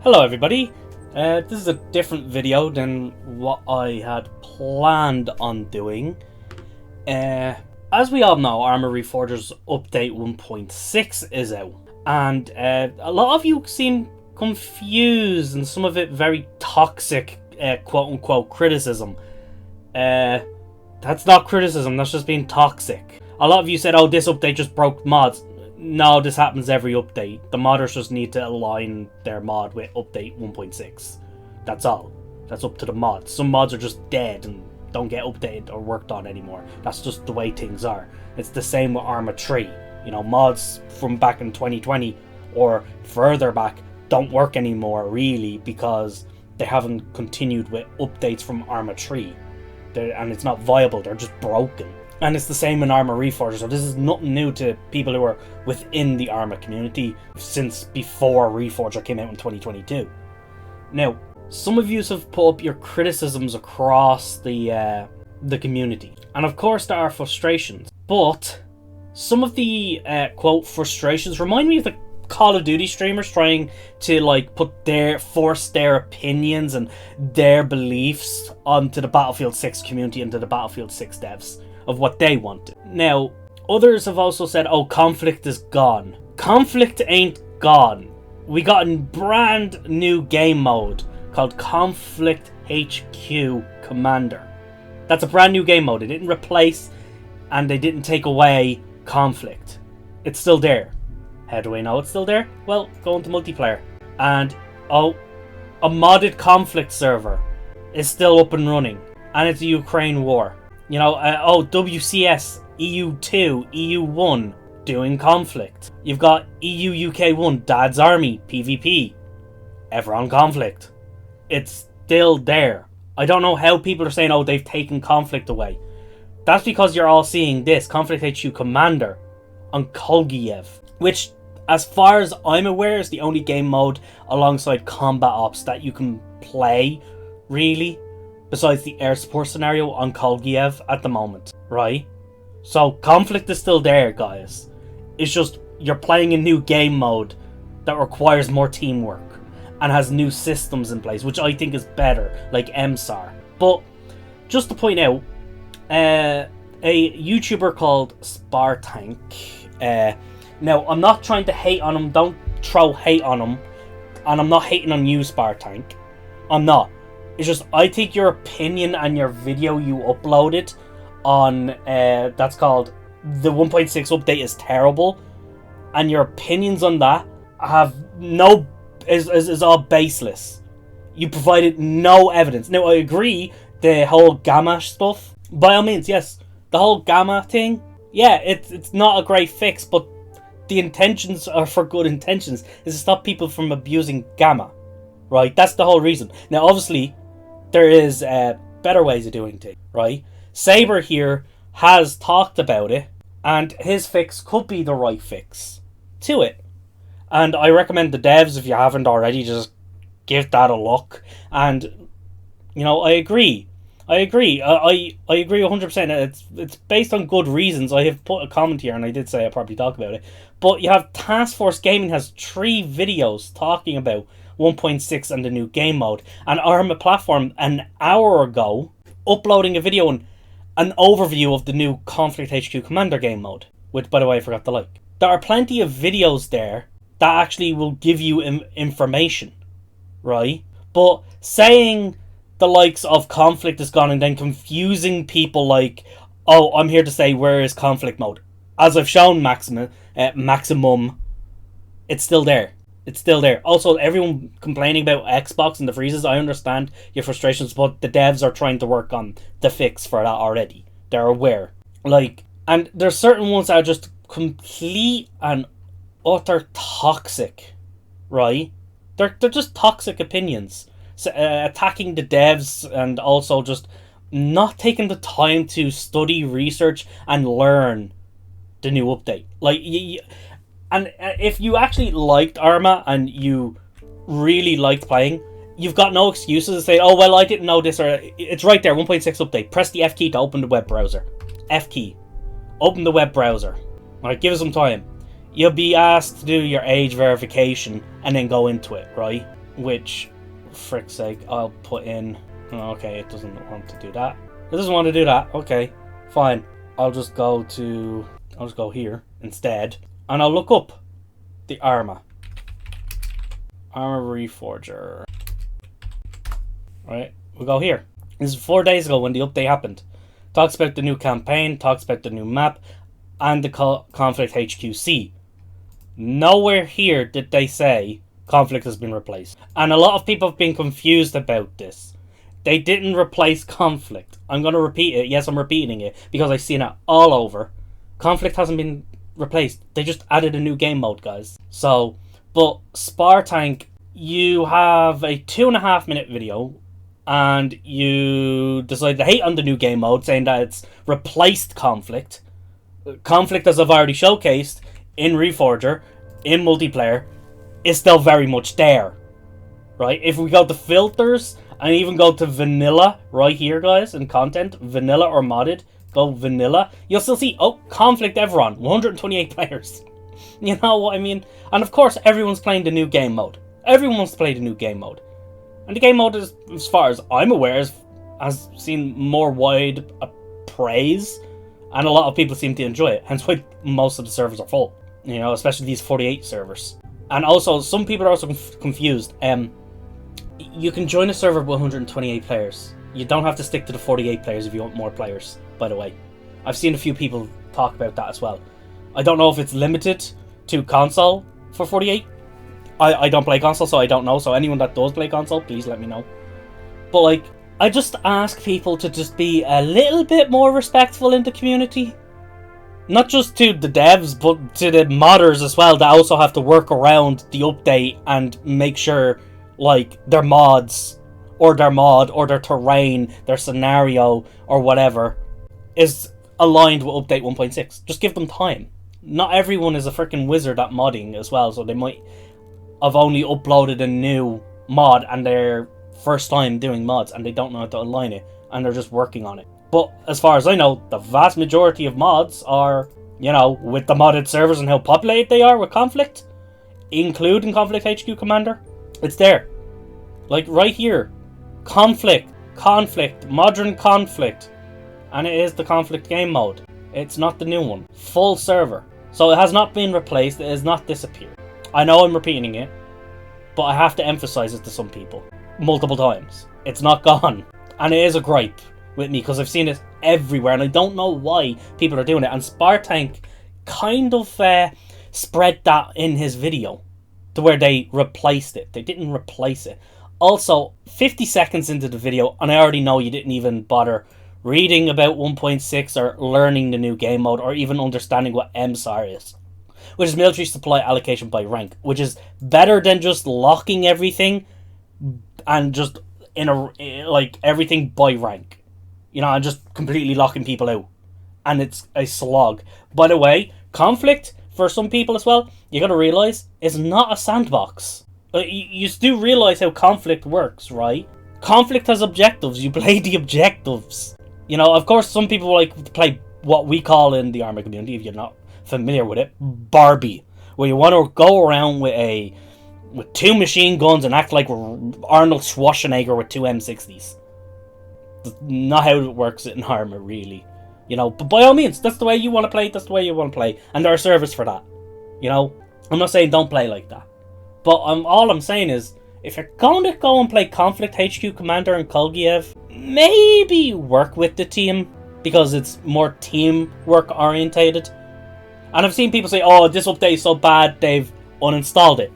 Hello everybody, this is a different video than what I had planned on doing. As we all know, Arma Reforger's update 1.6 is out, and a lot of you seem confused and some of it very toxic quote-unquote criticism. That's not criticism, that's just being toxic. A lot of you said, oh, this update just broke mods. No, this happens every update. The modders just need to align their mod with update 1.6. That's all. That's up to the mods. Some mods are just dead and don't get updated or worked on anymore. That's just the way things are. It's the same with Arma 3. You know, mods from back in 2020 or further back don't work anymore really because they haven't continued with updates from Arma 3. And it's not viable, they're just broken. And it's the same in Arma Reforger, so this is nothing new to people who are within the Arma community since before Reforger came out in 2022. Now, some of you have put up your criticisms across the community. And of course there are frustrations. But some of the quote frustrations remind me of the Call of Duty streamers trying to like force their opinions and their beliefs onto the Battlefield 6 community and to the Battlefield 6 devs of what they wanted. Now, others have also said, oh, conflict is gone. Conflict ain't gone. We got a brand new game mode called Conflict HQ Commander. That's a brand new game mode. It didn't replace and they didn't take away conflict. It's still there. How do I know it's still there? Well, go into multiplayer. And, oh, a modded conflict server is still up and running. And it's a Ukraine war. You know, WCS, EU2, EU1 doing conflict. You've got EU UK1, Dad's Army, PvP. Ever on conflict. It's still there. I don't know how people are saying, oh, they've taken conflict away. That's because you're all seeing this, Conflict HQ Commander on Kolgiev. Which, as far as I'm aware, is the only game mode alongside Combat Ops that you can play, really. Besides the air support scenario on Kolgiev at the moment, right? So conflict is still there, guys. It's just you're playing a new game mode that requires more teamwork and has new systems in place, which I think is better, like MSAR. But just to point out, a YouTuber called Spartank. Now I'm not trying to hate on him. Don't throw hate on him, and I'm not hating on you, Spartank. I'm not. It's just, I think your opinion and your video you uploaded on, that's called the 1.6 update is terrible. And your opinions on that have is all baseless. You provided no evidence. Now, I agree, the whole gamma stuff, by all means, yes. The whole gamma thing, yeah, it's not a great fix, but the intentions are for good intentions. Is to stop people from abusing gamma. Right, that's the whole reason. Now, obviously, there is better ways of doing things, right? Saber here has talked about it, and his fix could be the right fix to it. And I recommend the devs, if you haven't already, just give that a look. And, you know, I agree. I agree 100%. It's based on good reasons. I have put a comment here, and I did say I'd probably talk about it. But you have Task Force Gaming has 3 videos talking about 1.6 and the new game mode, and Arma Platform an hour ago uploading a video and an overview of the new Conflict HQ Commander game mode, which, by the way, I forgot to like. There are plenty of videos there that actually will give you information, right? But saying the likes of conflict is gone and then confusing people like, oh, I'm here to say where is conflict mode, as I've shown maximum, it's still there. It's still there. Also, everyone complaining about Xbox and the freezes, I understand your frustrations, but the devs are trying to work on the fix for that already. They're aware. Like, and there's certain ones that are just complete and utter toxic, right? They're just toxic opinions. So, attacking the devs and also just not taking the time to study, research, and learn the new update. Like, and if you actually liked Arma and you really liked playing, you've got no excuses to say, oh, well, I didn't know this, or it's right there, 1.6 update. Press the F key to open the web browser. F key. Open the web browser. Alright, give it some time. You'll be asked to do your age verification and then go into it, right? which, frick's sake, I'll put in... Okay, it doesn't want to do that. It doesn't want to do that. Okay, fine. I'll just go here instead, and I'll look up the Arma Reforger. Right, we'll go here. This is 4 days ago when the update happened. Talks about the new campaign, talks about the new map, and the Conflict HQC. Nowhere here did they say Conflict has been replaced. And a lot of people have been confused about this. They didn't replace Conflict. I'm going to repeat it. Yes, I'm repeating it because I've seen it all over. Conflict hasn't been replaced. They just added a new game mode, guys. So, but Spartank, you have a 2.5 minute video and you decide to hate on the new game mode, saying that it's replaced Conflict. Conflict, as I've already showcased in Reforger, in multiplayer, is still very much there. Right? If we go to filters and even go to vanilla right here, guys, in content, vanilla or modded, go vanilla, you'll still see, oh, Conflict Everon, 128 players. You know what I mean? And of course, everyone's playing the new game mode. Everyone wants to play the new game mode. And the game mode, is, as far as I'm aware, has seen more wide praise. And a lot of people seem to enjoy it. Hence why most of the servers are full. You know, especially these 48 servers. And also, some people are also confused. You can join a server with 128 players. You don't have to stick to the 48 players if you want more players, by the way. I've seen a few people talk about that as well. I don't know if it's limited to console for 48. I don't play console, so I don't know. So anyone that does play console, please let me know. But, like, I just ask people to just be a little bit more respectful in the community. Not just to the devs, but to the modders as well, that also have to work around the update and make sure, like, their mods, or their mod, or their terrain, their scenario, or whatever, is aligned with update 1.6. Just give them time. Not everyone is a freaking wizard at modding as well, so they might have only uploaded a new mod and their first time doing mods and they don't know how to align it and they're just working on it. But as far as I know, the vast majority of mods are, you know, with the modded servers and how populated they are with Conflict, including Conflict HQ Commander, it's there. Like right here, Conflict, Modern Conflict, and it is the Conflict game mode. It's not the new one. Full server. So it has not been replaced, it has not disappeared. I know I'm repeating it, but I have to emphasize it to some people multiple times. It's not gone. And it is a gripe with me because I've seen it everywhere and I don't know why people are doing it. And Spartank kind of spread that in his video to where they replaced it. They didn't replace it. Also, 50 seconds into the video, and I already know you didn't even bother reading about 1.6 or learning the new game mode or even understanding what MSAR is, which is military supply allocation by rank, which is better than just locking everything and just like everything by rank, you know, and just completely locking people out, and it's a slog. By the way, Conflict, for some people as well, you gotta realize, is not a sandbox. You do realize how Conflict works, right? Conflict has objectives. You play the objectives. You know, of course, some people like to play what we call in the Arma community, if you're not familiar with it, Barbie, where you want to go around with 2 machine guns and act like Arnold Schwarzenegger with 2 M60s. That's not how it works in Arma, really. You know, but by all means, that's the way you want to play, that's the way you want to play, and there are servers for that. You know, I'm not saying don't play like that, but all I'm saying is, if you're going to go and play Conflict HQ Commander and Kolgiev, maybe work with the team, because it's more teamwork orientated. And I've seen people say, oh, this update is so bad, they've uninstalled it.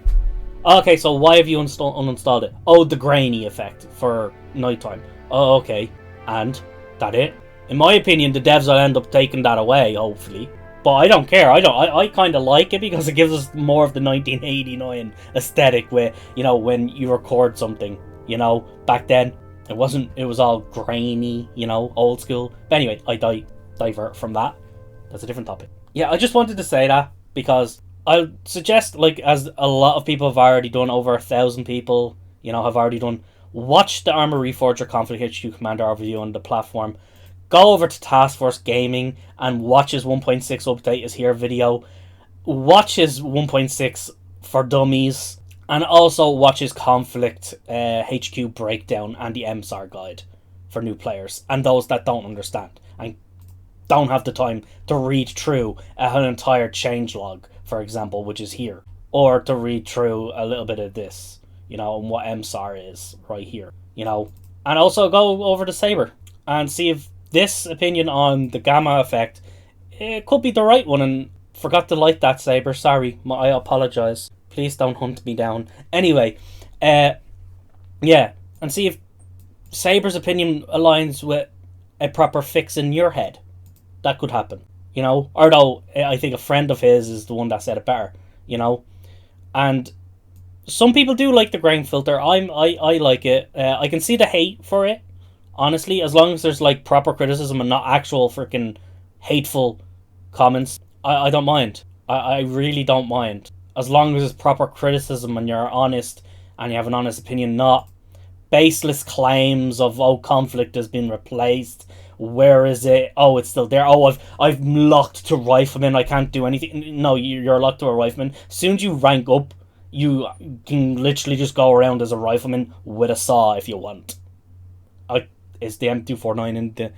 Okay, so why have you uninstalled it? Oh, the grainy effect for nighttime. Oh, okay. And? That it? In my opinion, the devs will end up taking that away, hopefully. But I don't care. I kind of like it because it gives us more of the 1989 aesthetic where, you know, when you record something, you know, back then, it was all grainy, you know, old school. But anyway, I divert from that. That's a different topic. Yeah, I just wanted to say that because I suggest, like, as a lot of people have already done, over 1,000 people, you know, have already done, watch the Arma Reforger Conflict HQ Commander overview on the platform. Go over to Task Force Gaming and watch his 1.6 update is here video. Watch his 1.6 for dummies. And also watch his Conflict HQ breakdown and the MSAR guide for new players and those that don't understand and don't have the time to read through an entire changelog, for example, which is here, or to read through a little bit of this, and what MSAR is right here, and also go over to Saber and see if this opinion on the gamma effect, it could be the right one. And forgot to like that, Saber, sorry, I apologize, please don't hunt me down. Anyway, and see if Saber's opinion aligns with a proper fix in your head. That could happen, although I think a friend of his is the one that said it better, and some people do like the grain filter. I like it. I can see the hate for it, honestly, as long as there's like proper criticism and not actual freaking hateful comments. I don't mind. I really don't mind, as long as it's proper criticism and you're honest and you have an honest opinion, not baseless claims of Conflict has been replaced. Where is it? Oh, it's still there. Oh, I've locked to rifleman. I can't do anything. No, you're locked to a rifleman. As soon as you rank up, you can literally just go around as a rifleman with a saw if you want. Is the M249 in the...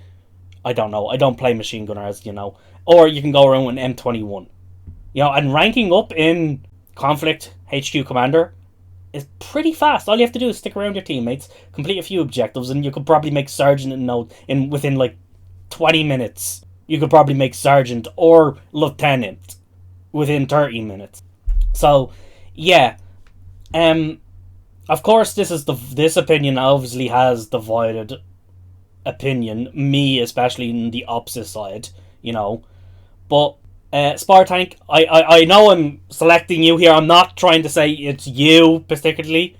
I don't know. I don't play machine gunner, as you know. Or you can go around with an M21. And ranking up in Conflict HQ Commander is pretty fast. All you have to do is stick around your teammates, complete a few objectives, and you could probably make Sergeant within like 20 minutes. You could probably make Sergeant or Lieutenant within 30 minutes. So, yeah. Of course, this opinion obviously has divided opinion. Me, especially in the opposite side, But Spartank, I know I'm selecting you here. I'm not trying to say it's you particularly.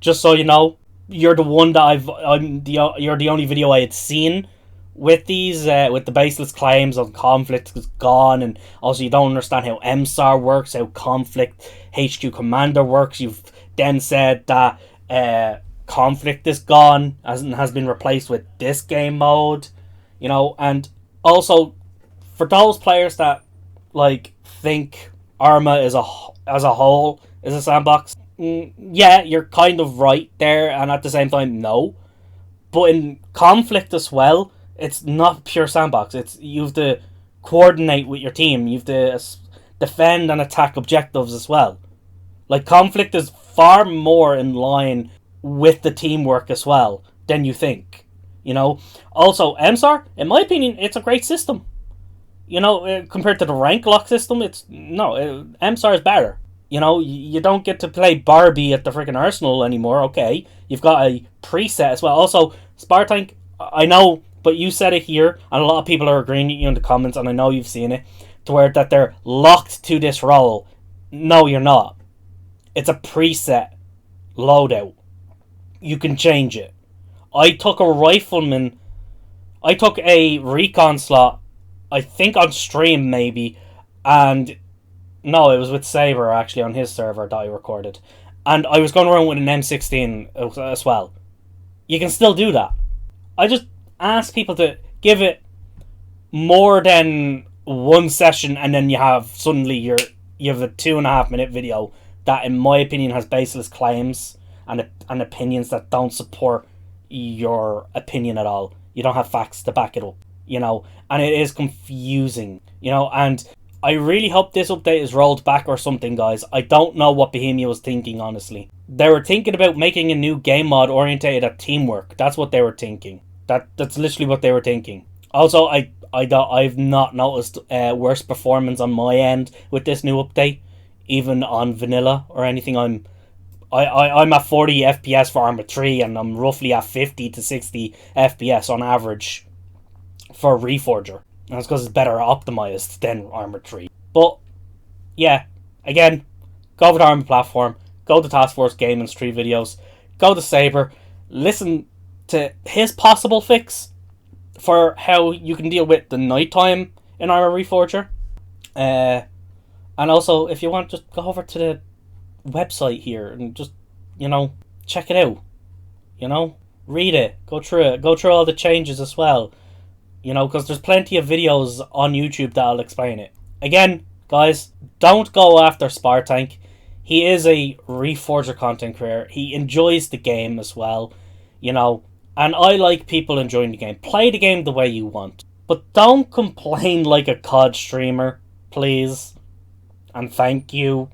Just so you know, you're the one that you're the only video I had seen with these, with the baseless claims of Conflict is gone, and also you don't understand how MSAR works, how Conflict HQ Commander works. You've then said that Conflict is gone, has been replaced with this game mode, and also for those players that think Arma as a whole is a sandbox, yeah, you're kind of right there, and at the same time, no. But in Conflict as well, it's not pure sandbox. You have to coordinate with your team. You have to defend and attack objectives as well. Conflict is far more in line with the teamwork as well than you think. Also, MSAR, in my opinion, it's a great system. Compared to the rank lock system, MSAR is better. You don't get to play Barbie at the freaking Arsenal anymore. Okay, you've got a preset as well. Also, Spartank, I know, but you said it here, and a lot of people are agreeing with you in the comments, and I know you've seen it, to where that they're locked to this role. No, you're not. It's a preset loadout. You can change it. I took a rifleman. I took a recon slot, I think on stream maybe, and no, it was with Saber actually on his server that I recorded, and I was going around with an M16 as well. You can still do that. I just ask people to give it more than one session, and then you have suddenly you have a 2.5 minute video that, in my opinion, has baseless claims and opinions that don't support your opinion at all. You don't have facts to back it up, and it is confusing, and I really hope this update is rolled back or something, guys. I don't know what Bohemia was thinking, honestly. They were thinking about making a new game mod orientated at teamwork. That's what they were thinking. That's literally what they were thinking. Also, I've not noticed worse performance on my end with this new update, even on vanilla or anything. I'm at 40 FPS for Arma 3, and I'm roughly at 50 to 60 FPS on average for Reforger. And that's because it's better optimized than Arma 3. But, yeah, again, go over to Arma platform, go to Task Force Gaming's 3 videos, go to Saber, listen to his possible fix for how you can deal with the nighttime in Arma Reforger. And also, if you want, just go over to the website here and just, check it out. Read it, go through all the changes as well. Because there's plenty of videos on YouTube that'll explain it. Again, guys, don't go after Spartank. he is a Reforger content creator. He enjoys the game as well, you know. And I like people enjoying the game. Play the game the way you want. But don't complain like a COD streamer, please. And thank you.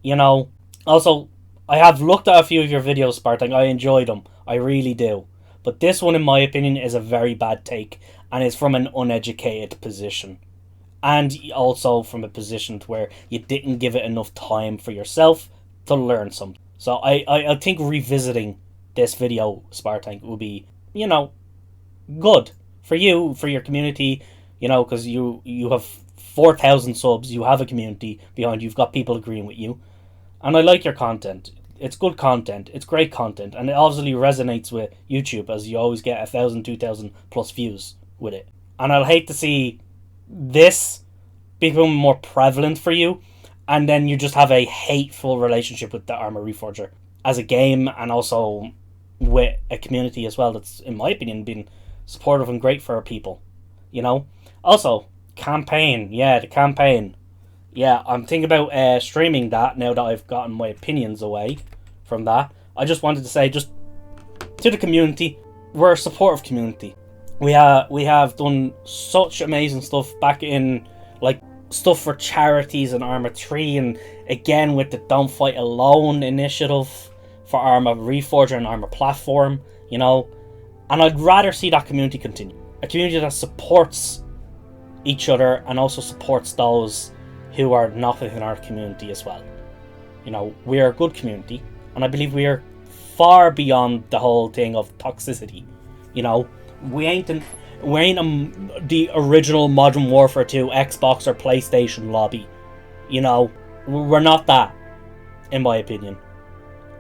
You know. Also, I have looked at a few of your videos, Spartan. I enjoy them. I really do. But this one, in my opinion, is a very bad take. And is from an uneducated position. And also from a position where you didn't give it enough time for yourself to learn something. So I think revisiting this video, Spartank, will be, you know, good for you, for your community, you know, because you have 4,000 subs, you have a community behind you, you've got people agreeing with you, and I like your content. It's good content, it's great content, and it obviously resonates with YouTube, as you always get 1,000, 2,000 plus views with it. And I'll hate to see this become more prevalent for you, and then you just have a hateful relationship with the Arma Reforger as a game, and also with a community as well that's, in my opinion, been supportive and great for our people, you know. Also, campaign, yeah, the campaign, yeah, I'm thinking about streaming that now that I've gotten my opinions away from that. I just wanted to say, just to the community, we're a supportive community. We have done such amazing stuff back in, like, stuff for charities and Arma 3, and again with the Don't Fight Alone initiative for Arma Reforger and Arma Platform, you know. And I'd rather see that community continue. A community that supports each other and also supports those who are not within our community as well. You know, we are a good community, and I believe we are far beyond the whole thing of toxicity. You know, we ain't the original Modern Warfare 2 Xbox or PlayStation lobby. You know, we're not that, in my opinion.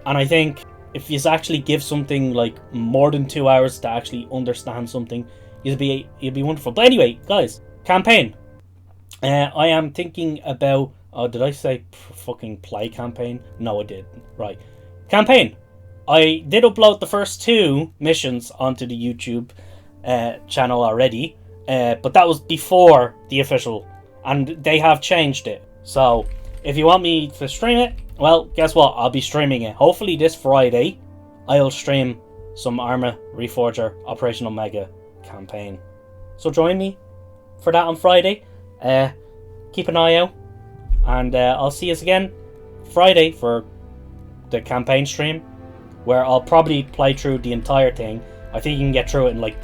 And I think if you actually give something like more than 2 hours to actually understand something, you'd be wonderful. But anyway, guys, campaign. I am thinking about... Oh, did I say fucking play campaign? No, I did. Right. Campaign. I did upload the first 2 missions onto the YouTube channel already, but that was before the official, and they have changed it. So if you want me to stream it, well, guess what? I'll be streaming it. Hopefully this Friday, I'll stream some Arma Reforger Operation Omega campaign. So join me for that on Friday. Keep an eye out, and I'll see you again Friday for the campaign stream, where I'll probably play through the entire thing. I think you can get through it in like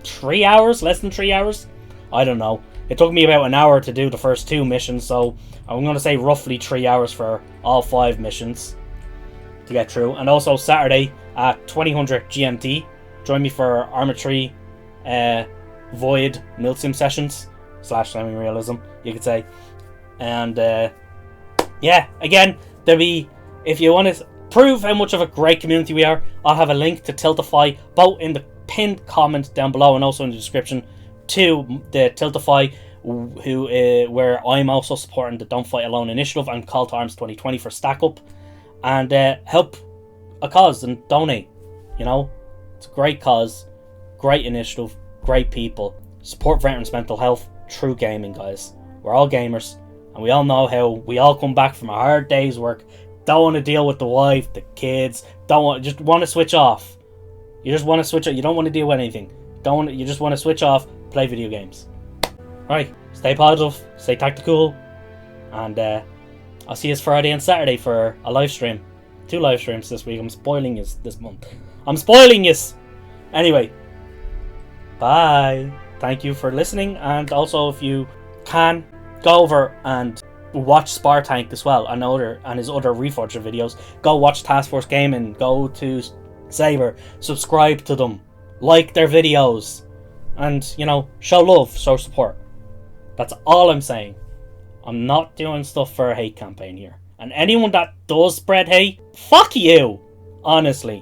3 hours, less than 3 hours. I don't know. It took me about an hour to do the first 2 missions, so I'm going to say roughly 3 hours for all 5 missions to get through. And also Saturday at 2000 GMT, join me for Arma 3 Void Milsim sessions / semi-realism, you could say. And yeah, again, there'll be, if you want to prove how much of a great community we are, I'll have a link to Tiltify both in the pinned comment down below and also in the description to the Tiltify, where I'm also supporting the Don't Fight Alone initiative and Call to Arms 2020 for stack up and help a cause and donate. You know, it's a great cause, great initiative, great people. Support veterans' mental health through gaming, guys. We're all gamers, and we all know how we all come back from a hard day's work, don't want to deal with the wife, the kids, just want to switch off. You just want to switch off. You don't want to deal with anything. You just want to switch off, play video games. Right, stay positive, stay tactical, and I'll see you Friday and Saturday for a live stream. 2 live streams this week. I'm spoiling you this month. I'm spoiling you. Anyway, bye. Thank you for listening, and also if you can, go over and watch Spartank as well, and his other Reforger videos. Go watch Task Force Gaming, go to Saber, subscribe to them, like their videos, and, you know, show love, show support. That's all I'm saying. I'm not doing stuff for a hate campaign here. And anyone that does spread hate, fuck you, honestly.